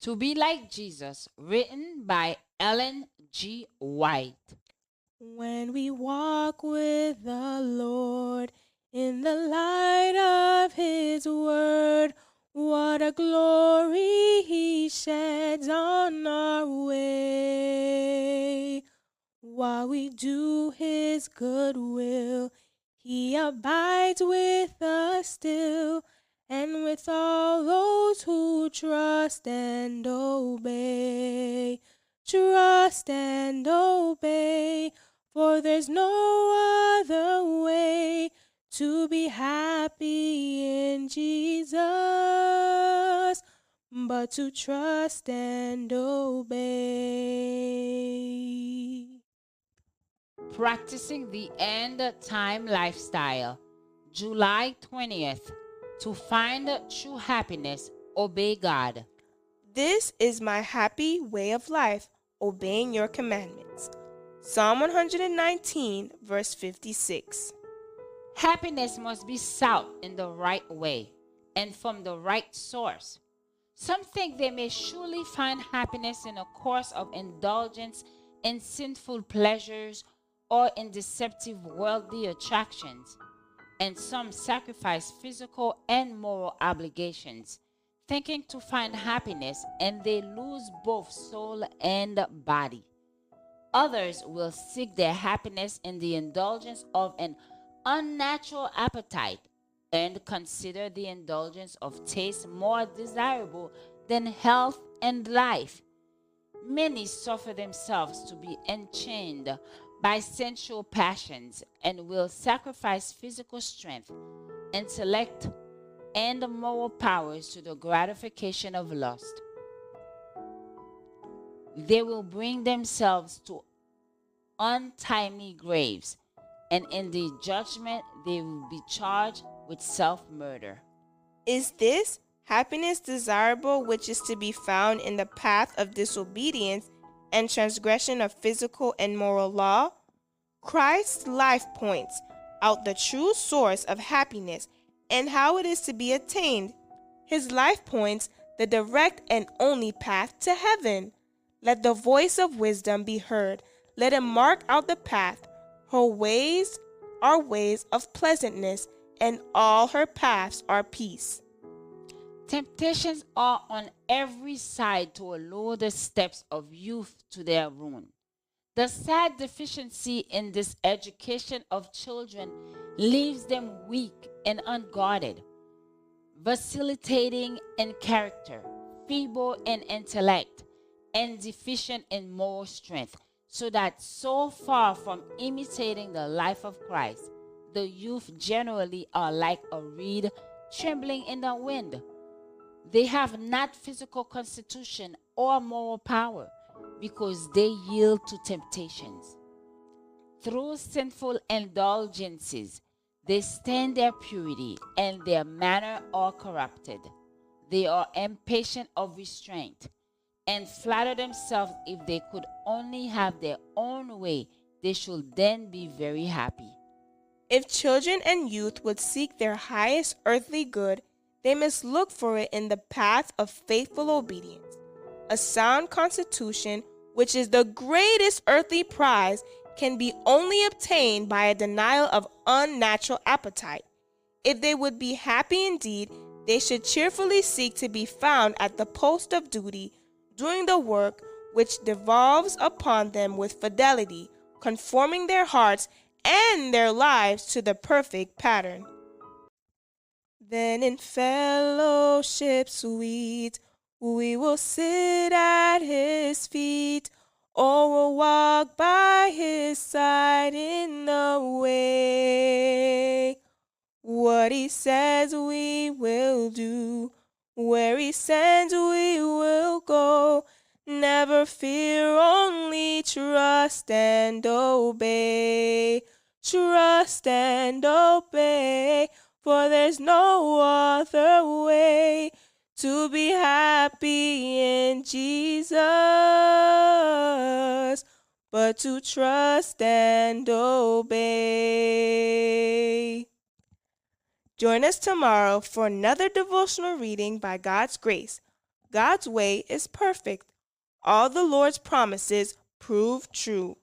To Be Like Jesus, written by Ellen G. White. When we walk with the Lord in the light of His Word, what a glory He sheds on our way. While we do His good will, He abides with us still, and with all those who trust and obey. Trust and obey, for there's no other way to be happy in Jesus but to trust and obey. Practicing the End Time Lifestyle, July 20th. To find true happiness, obey God. This is my happy way of life, obeying your commandments. Psalm 119, verse 56. Happiness must be sought in the right way and from the right source. Some think they may surely find happiness in a course of indulgence in sinful pleasures or in deceptive worldly attractions, and some sacrifice physical and moral obligations, thinking to find happiness, and they lose both soul and body. Others will seek their happiness in the indulgence of an unnatural appetite and consider the indulgence of taste more desirable than health and life. Many suffer themselves to be enchained by sensual passions and will sacrifice physical strength, intellect, and moral powers to the gratification of lust. They will bring themselves to untimely graves, and in the judgment they will be charged with self-murder. Is this happiness desirable which is to be found in the path of disobedience and transgression of physical and moral law? Christ's life points out the true source of happiness and how it is to be attained. His life points the direct and only path to heaven. Let the voice of wisdom be heard. Let him mark out the path. Her ways are ways of pleasantness, and all her paths are peace. Temptations are on every side to allure the steps of youth to their ruin. The sad deficiency in this education of children leaves them weak and unguarded, vacillating in character, feeble in intellect, and deficient in moral strength, so that so far from imitating the life of Christ, the youth generally are like a reed trembling in the wind. They have not physical constitution or moral power because they yield to temptations. Through sinful indulgences, they stain their purity and their manner are corrupted. They are impatient of restraint and flatter themselves if they could only have their own way, they should then be very happy. If children and youth would seek their highest earthly good, they must look for it in the path of faithful obedience. A sound constitution, which is the greatest earthly prize, can be only obtained by a denial of unnatural appetite. If they would be happy indeed, they should cheerfully seek to be found at the post of duty, doing the work which devolves upon them with fidelity, conforming their hearts and their lives to the perfect pattern. Then in fellowship sweet, we will sit at his feet, or will walk by his side in the way. What he says we will do, where he sends we will go. Never fear, only trust and obey. Trust and obey, for there's no other way to be happy in Jesus but to trust and obey. Join us tomorrow for another devotional reading by God's grace. God's way is perfect. All the Lord's promises prove true.